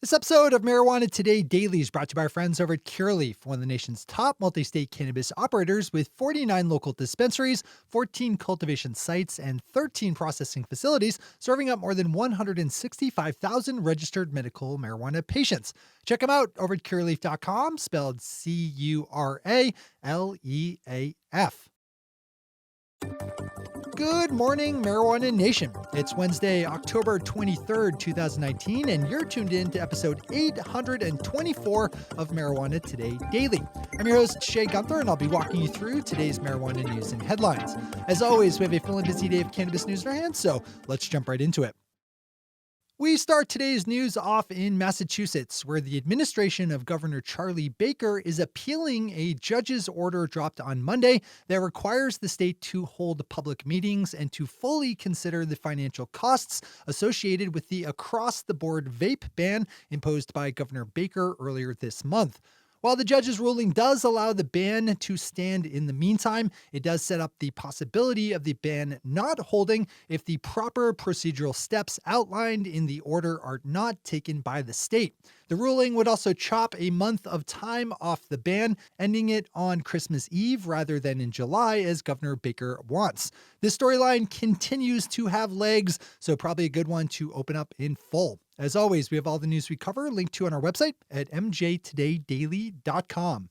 This episode of Marijuana Today Daily is brought to you by our friends over at Curaleaf, one of the nation's top multi-state cannabis operators with 49 local dispensaries, 14 cultivation sites, and 13 processing facilities, serving up more than 165,000 registered medical marijuana patients. Check them out over at curaleaf.com, spelled Curaleaf. Good morning, Marijuana Nation. It's Wednesday, October 23rd, 2019, and you're tuned in to episode 824 of Marijuana Today Daily. I'm your host, Shay Gunther, and I'll be walking you through today's marijuana news and headlines. As always, we have a full and busy day of cannabis news in our hands, so let's jump right into it. We start today's news off in Massachusetts, where the administration of Governor Charlie Baker is appealing a judge's order dropped on Monday that requires the state to hold public meetings and to fully consider the financial costs associated with the across-the-board vape ban imposed by Governor Baker earlier this month. While the judge's ruling does allow the ban to stand in the meantime, it does set up the possibility of the ban not holding if the proper procedural steps outlined in the order are not taken by the state. The ruling would also chop a month of time off the ban, ending it on Christmas Eve rather than in July as Governor Baker wants. This storyline continues to have legs, so probably a good one to open up in full. As always, we have all the news we cover linked to on our website at mjtodaydaily.com.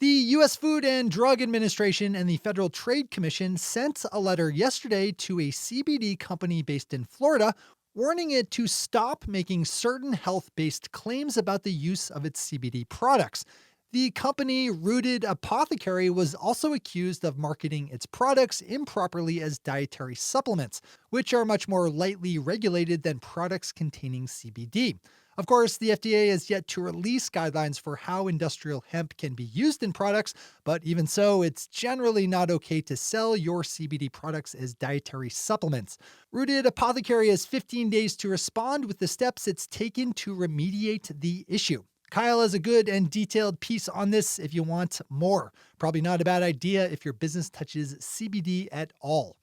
The U.S. Food and Drug Administration and the Federal Trade Commission sent a letter yesterday to a CBD company based in Florida, warning it to stop making certain health-based claims about the use of its CBD products. The company Rooted Apothecary was also accused of marketing its products improperly as dietary supplements, which are much more lightly regulated than products containing CBD. Of course, the FDA has yet to release guidelines for how industrial hemp can be used in products, but even so, it's generally not okay to sell your CBD products as dietary supplements. Rooted Apothecary has 15 days to respond with the steps it's taken to remediate the issue. Kyle has a good and detailed piece on this if you want more. Probably not a bad idea if your business touches CBD at all.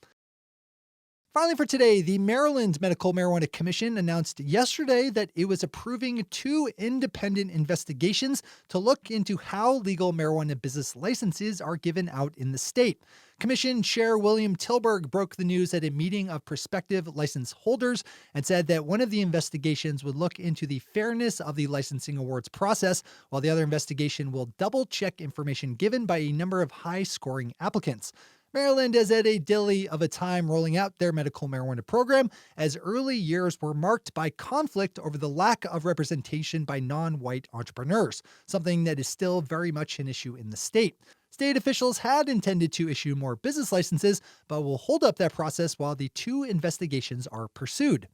Finally for today, the Maryland Medical Marijuana Commission announced yesterday that it was approving 2 independent investigations to look into how legal marijuana business licenses are given out in the state. Commission Chair William Tilburg broke the news at a meeting of prospective license holders and said that one of the investigations would look into the fairness of the licensing awards process, while the other investigation will double-check information given by a number of high-scoring applicants. Maryland has had a dilly of a time rolling out their medical marijuana program, as early years were marked by conflict over the lack of representation by non-white entrepreneurs, something that is still very much an issue in the state. State officials had intended to issue more business licenses, but will hold up that process while the 2 investigations are pursued.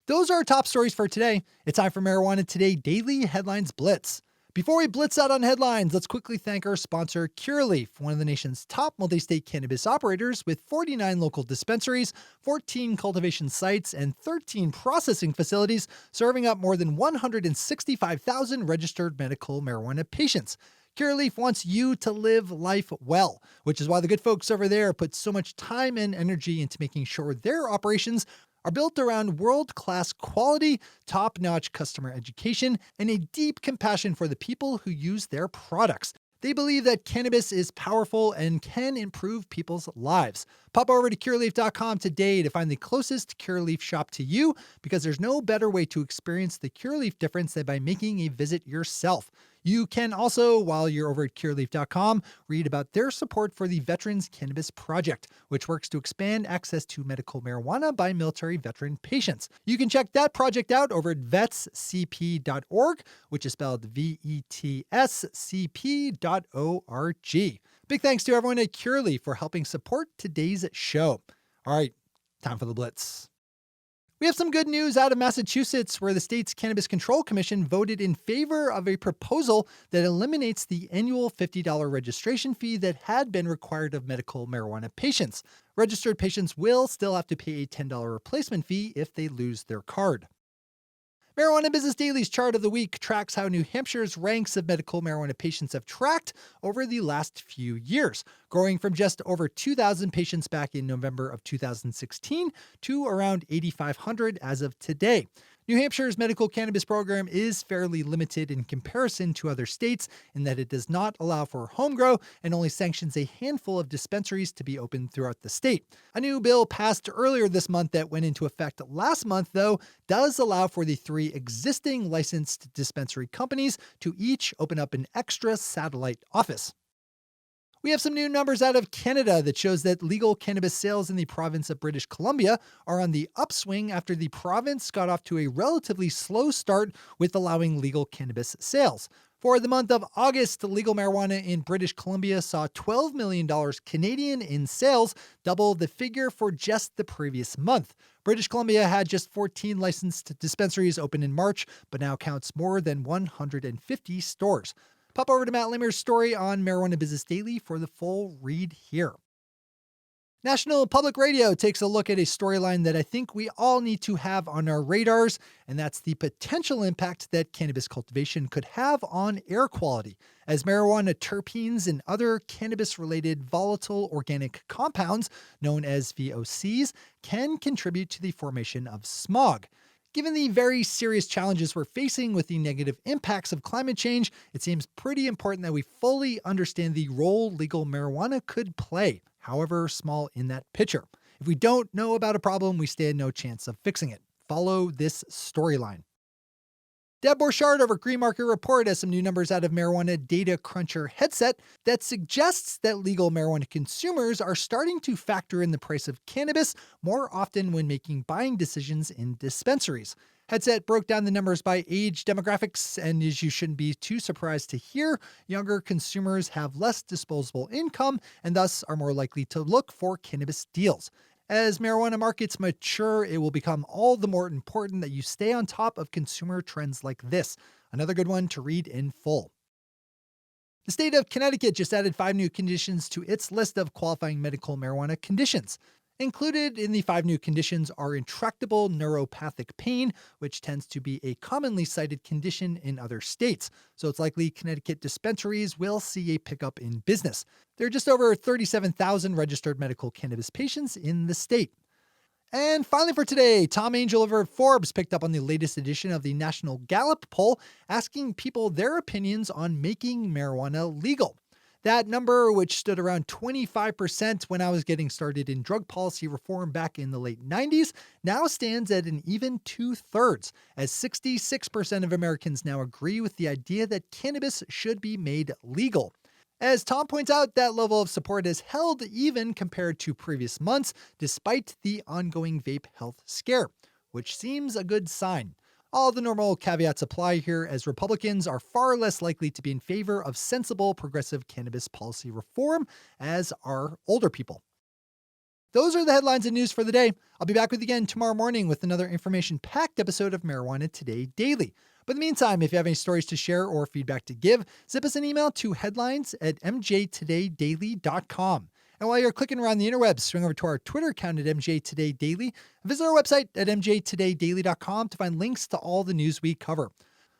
Those are our top stories for today. It's time for Marijuana Today Daily Headlines Blitz. Before we blitz out on headlines, let's quickly thank our sponsor, Curaleaf, one of the nation's top multi-state cannabis operators with 49 local dispensaries, 14 cultivation sites, and 13 processing facilities, serving up more than 165,000 registered medical marijuana patients. Curaleaf wants you to live life well, which is why the good folks over there put so much time and energy into making sure their operations are built around world-class quality, top-notch customer education, and a deep compassion for the people who use their products. They believe that cannabis is powerful and can improve people's lives. Pop over to Curaleaf.com today to find the closest Curaleaf shop to you, because there's no better way to experience the Curaleaf difference than by making a visit yourself. You can also, while you're over at Curaleaf.com, read about their support for the Veterans Cannabis Project, which works to expand access to medical marijuana by military veteran patients. You can check that project out over at vetscp.org, which is spelled VETSCP.org. Big thanks to everyone at Curaleaf for helping support today's show. All right, time for the Blitz. We have some good news out of Massachusetts, where the state's Cannabis Control Commission voted in favor of a proposal that eliminates the annual $50 registration fee that had been required of medical marijuana patients. Registered patients will still have to pay a $10 replacement fee if they lose their card. Marijuana Business Daily's chart of the week tracks how New Hampshire's ranks of medical marijuana patients have tracked over the last few years, growing from just over 2,000 patients back in November of 2016 to around 8,500 as of today. New Hampshire's medical cannabis program is fairly limited in comparison to other states in that it does not allow for home grow and only sanctions a handful of dispensaries to be opened throughout the state. A new bill passed earlier this month that went into effect last month, though, does allow for the 3 existing licensed dispensary companies to each open up an extra satellite office. We have some new numbers out of Canada that shows that legal cannabis sales in the province of British Columbia are on the upswing after the province got off to a relatively slow start with allowing legal cannabis sales. For the month of August, legal marijuana in British Columbia saw $12 million Canadian in sales, double the figure for just the previous month. British Columbia had just 14 licensed dispensaries open in March, but now counts more than 150 stores. Pop over to Matt Limmer's story on Marijuana Business Daily for the full read here. National Public Radio takes a look at a storyline that I think we all need to have on our radars, and that's the potential impact that cannabis cultivation could have on air quality, as marijuana terpenes and other cannabis-related volatile organic compounds, known as VOCs, can contribute to the formation of smog. Given the very serious challenges we're facing with the negative impacts of climate change, it seems pretty important that we fully understand the role legal marijuana could play, however small in that picture. If we don't know about a problem, we stand no chance of fixing it. Follow this storyline. Deb Borchardt over Green Market Report has some new numbers out of Marijuana Data Cruncher headset that suggests that legal marijuana consumers are starting to factor in the price of cannabis more often when making buying decisions in dispensaries. Headset broke down the numbers by age demographics, and as you shouldn't be too surprised to hear, younger consumers have less disposable income and thus are more likely to look for cannabis deals. As marijuana markets mature, it will become all the more important that you stay on top of consumer trends like this. Another good one to read in full. The state of Connecticut just added 5 new conditions to its list of qualifying medical marijuana conditions. Included in the 5 new conditions are intractable neuropathic pain, which tends to be a commonly cited condition in other states. So it's likely Connecticut dispensaries will see a pickup in business. There are just over 37,000 registered medical cannabis patients in the state. And finally for today, Tom Angel over at Forbes picked up on the latest edition of the National Gallup Poll, asking people their opinions on making marijuana legal. That number, which stood around 25% when I was getting started in drug policy reform back in the late 90s, now stands at an even 2/3, as 66% of Americans now agree with the idea that cannabis should be made legal. As Tom points out, that level of support has held even compared to previous months, despite the ongoing vape health scare, which seems a good sign. All the normal caveats apply here, as Republicans are far less likely to be in favor of sensible progressive cannabis policy reform, as are older people. Those are the headlines and news for the day. I'll be back with you again tomorrow morning with another information-packed episode of Marijuana Today Daily. But in the meantime, if you have any stories to share or feedback to give, zip us an email to headlines@mjtodaydaily.com. And while you're clicking around the interwebs, swing over to our Twitter account at MJTodayDaily and visit our website at mjtodaydaily.com to find links to all the news we cover.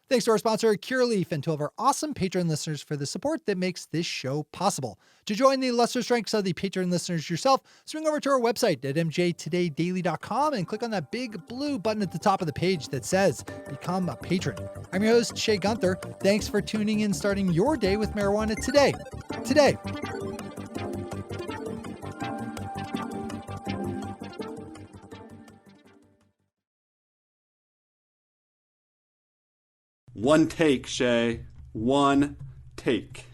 Thanks to our sponsor, Cureleaf, and to all of our awesome Patreon listeners for the support that makes this show possible. To join the lesser strengths of the Patreon listeners yourself, swing over to our website at mjtodaydaily.com and click on that big blue button at the top of the page that says Become a Patron. I'm your host, Shay Gunther. Thanks for tuning in, starting your day with marijuana today. One take, Shay. One take.